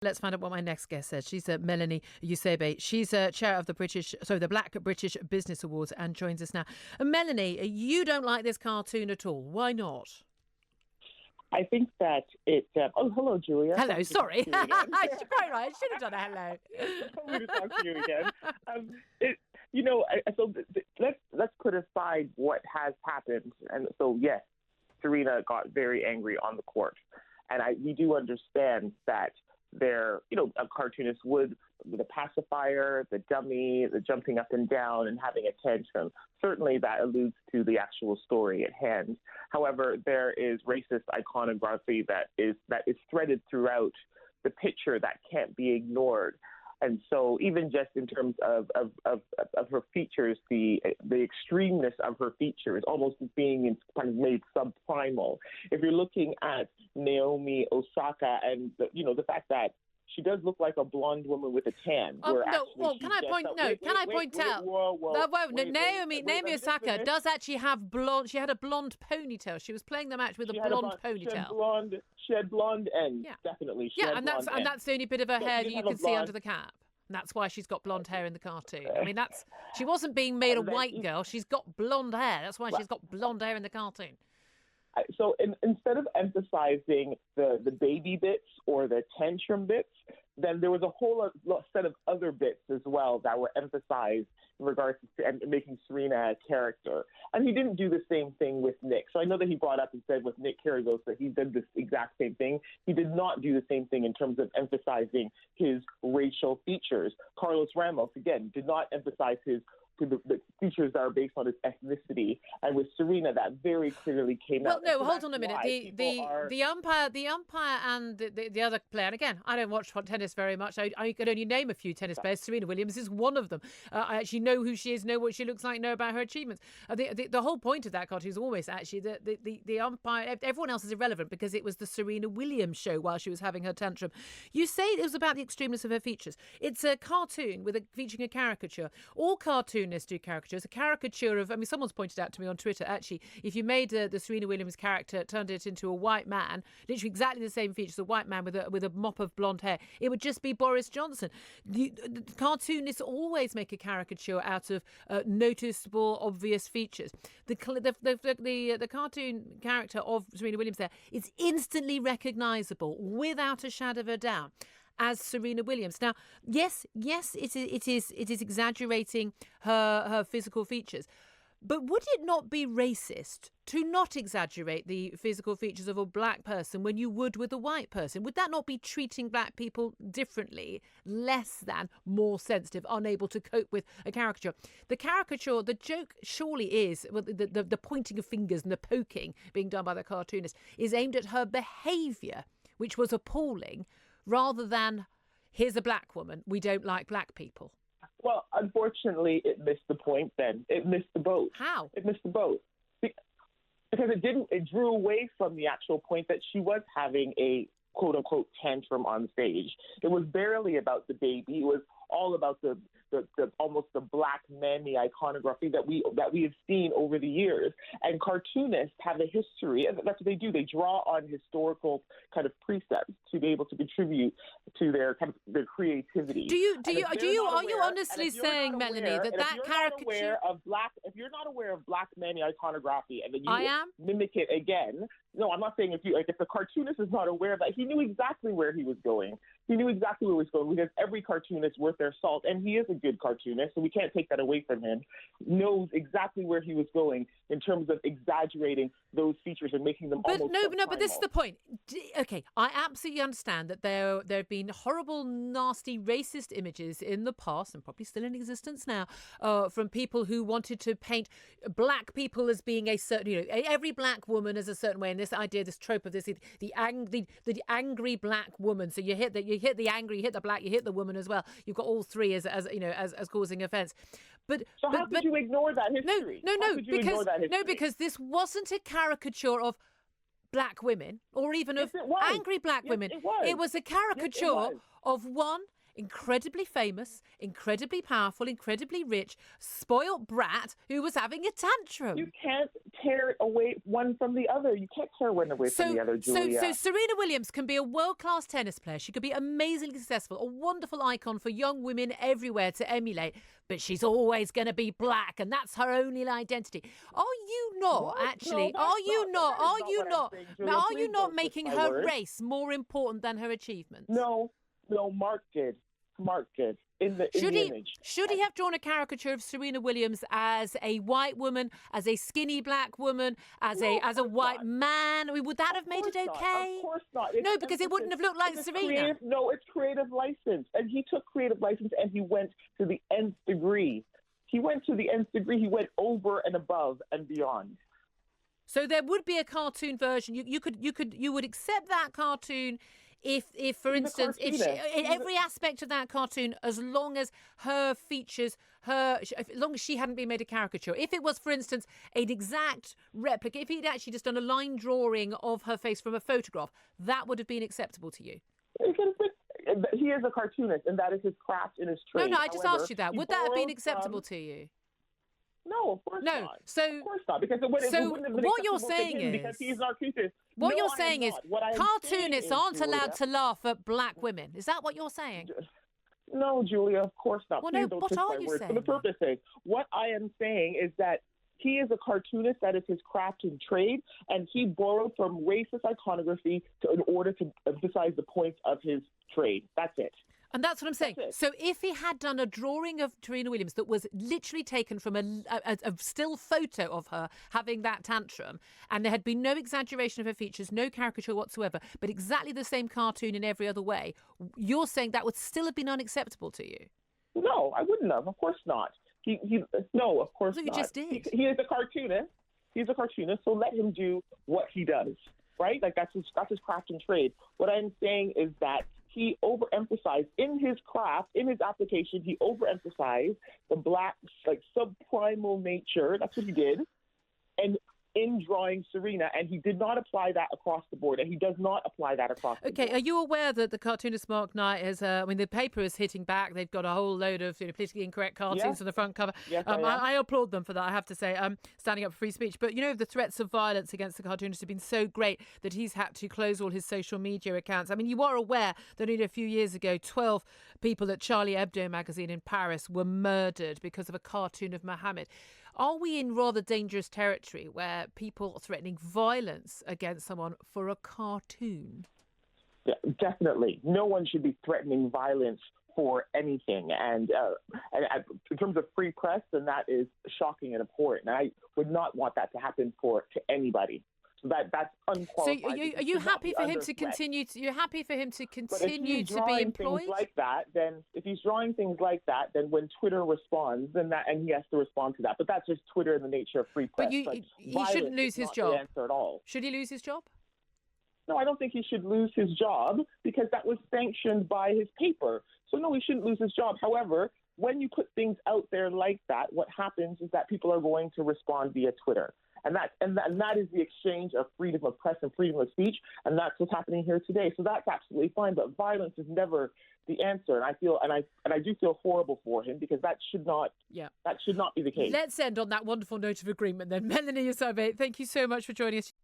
Let's find out what my next guest says. She's Melanie Eusebe. She's chair of the Black British Business Awards and joins us now. Melanie, you don't like this cartoon at all. Why not? I think that it... hello, Julia. Hello, sorry. Quite right. I should have done a hello. Lovely to talk to you again. Let's put aside what has happened. And so, yes, Serena got very angry on the court. And we do understand that a cartoonist would, the pacifier, the dummy, the jumping up and down and having a tantrum. Certainly that alludes to the actual story at hand. However, there is racist iconography that is threaded throughout the picture that can't be ignored. And so even just in terms of her features, the extremeness of her features, almost being kind of made sub-primal. If you're looking at Naomi Osaka and the fact that she does look like a blonde woman with a tan. Naomi Osaka does actually have blonde. She had a blonde ponytail. She was playing the match with a blonde ponytail. She had blonde ends, definitely. And that's the only bit of her hair that you can see under the cap. And that's why she's got blonde hair in the cartoon. I mean, she wasn't being made a white girl. She's got blonde hair. That's why she's got blonde hair in the cartoon. So instead of emphasizing the baby bits or the tantrum bits, then there was a whole set of other bits as well that were emphasized in regards to making Serena a character. And he didn't do the same thing with Nick. So I know that he brought up and said with Nick Kyrgios that he did this exact same thing. He did not do the same thing in terms of emphasizing his racial features. Carlos Ramos, again, did not emphasize the features that are based on his ethnicity, and with Serena, that very clearly came out. Well, no, hold on a minute. The umpire, and the other player. And again, I don't watch tennis very much. I could only name a few tennis players. Serena Williams is one of them. I actually know who she is, know what she looks like, know about her achievements. The whole point of that cartoon is always actually the umpire. Everyone else is irrelevant because it was the Serena Williams show while she was having her tantrum. You say it was about the extremeness of her features. It's a cartoon featuring a caricature. All cartoons do caricatures. A caricature of, someone's pointed out to me on Twitter, actually, if you made the Serena Williams character, turned it into a white man, literally exactly the same features, a white man with a mop of blonde hair, it would just be Boris Johnson. The cartoonists always make a caricature out of noticeable, obvious features. The cartoon character of Serena Williams there is instantly recognisable, without a shadow of a doubt, as Serena Williams. Now, yes, it is exaggerating her physical features. But would it not be racist to not exaggerate the physical features of a black person when you would with a white person? Would that not be treating black people differently, less than, more sensitive, unable to cope with a caricature? The joke surely is, the pointing of fingers and the poking being done by the cartoonist is aimed at her behaviour, which was appalling, rather than, here's a black woman, we don't like black people. Well, unfortunately, it missed the point then. It missed the boat. How? It missed the boat. Because it drew away from the actual point that she was having a quote-unquote tantrum on stage. It was barely about the baby. It was all about the almost the black manly iconography that we have seen over the years. And cartoonists have a history, and that's what they do. They draw on historical kind of precepts to be able to contribute to their creativity. Are you honestly saying, Melanie, that caricature if you're not aware of black manly iconography and then you mimic it again? No, I'm not saying if the cartoonist is not aware of that, he knew exactly where he was going. He knew exactly where he was going because every cartoonist worth their salt, and he is a good cartoonist, so we can't take that away from him, knows exactly where he was going in terms of exaggerating those features and making them almost sub-primal. But this is the point. Okay, I absolutely understand that there have been horrible, nasty, racist images in the past, and probably still in existence now, from people who wanted to paint black people as being a certain, every black woman as a certain way, and this idea, this trope of the angry black woman. So you hit the angry, you hit the black, you hit the woman as well. You've got all three as causing offence. But how could you ignore that history? Because this wasn't a caricature of black women or even of angry black women. It was. It was a caricature of one incredibly famous, incredibly powerful, incredibly rich, spoilt brat who was having a tantrum. You can't tear away one from the other. You can't tear one away from the other, Julia. So Serena Williams can be a world-class tennis player. She could be amazingly successful, a wonderful icon for young women everywhere to emulate. But she's always going to be black, and that's her only identity. Are you not What? actually? No, are you not? Are you what I'm not? saying, Julia. Are Please you not don't twist making my her words. race more important than her achievements? No, Mark did. Mark did. In the image. Should he have drawn a caricature of Serena Williams as a white woman, as a skinny black woman, as a white man? I mean, would that have made it okay? Of course not. No, because it wouldn't have looked like Serena. It's creative license. And he took creative license and he went to the nth degree. He went to the nth degree. He went over and above and beyond. So there would be a cartoon version. You would accept that cartoon if for instance, if she, in every aspect of that cartoon, as long as her features, as long as she hadn't been made a caricature. If it was, for instance, an exact replica, if he'd actually just done a line drawing of her face from a photograph, that would have been acceptable to you. He is a cartoonist, and that is his craft and his trade. No, I just asked you that. Would that have been acceptable to you? No, of course not. So, of course not, because it wouldn't have been what you're saying is, because he's an artist. What you're saying is, cartoonists aren't allowed to laugh at black women. Is that what you're saying? No, Julia, of course not. Well, no, what are you saying? For the purpose sake, what I am saying is that he is a cartoonist. That is his craft and trade, and he borrowed from racist iconography in order to emphasize the points of his trade. That's it. And that's what I'm saying. So if he had done a drawing of Serena Williams that was literally taken from a still photo of her having that tantrum, and there had been no exaggeration of her features, no caricature whatsoever, but exactly the same cartoon in every other way, you're saying that would still have been unacceptable to you? No, I wouldn't have. Of course not. No, of course not. You just did. He is a cartoonist. He's a cartoonist, so let him do what he does, right? Like that's his craft and trade. What I'm saying is that he overemphasized in his craft, in his application, he overemphasized the black, like sub-primal nature. That's what he did. And in drawing Serena, and he did not apply that across the board, and he does not apply that across the board. Okay, are you aware that the cartoonist Mark Knight has, the paper is hitting back. They've got a whole load of politically incorrect cartoons on the front cover. Yes, I applaud them for that, I have to say, standing up for free speech. But, the threats of violence against the cartoonist have been so great that he's had to close all his social media accounts. I mean, you are aware that only a few years ago, 12 people at Charlie Hebdo magazine in Paris were murdered because of a cartoon of Mohammed. Are we in rather dangerous territory where people are threatening violence against someone for a cartoon? Yeah, definitely. No one should be threatening violence for anything. And in terms of free press, then that is shocking and abhorrent. And I would not want that to happen to anybody. So that's unqualified. So are you happy for him to continue? You're happy for him to continue to be employed? Things like that, then if he's drawing things like that, then when Twitter responds, and he has to respond to that. But that's just Twitter in the nature of free press. But he shouldn't lose his job. The answer at all. Should he lose his job? No, I don't think he should lose his job because that was sanctioned by his paper. So no, he shouldn't lose his job. However, when you put things out there like that, what happens is that people are going to respond via Twitter. And that is the exchange of freedom of press and freedom of speech, and that's what's happening here today. So that's absolutely fine, but violence is never the answer. And I do feel horrible for him because that should not be the case. Let's end on that wonderful note of agreement then. Melanie Eusebe, thank you so much for joining us.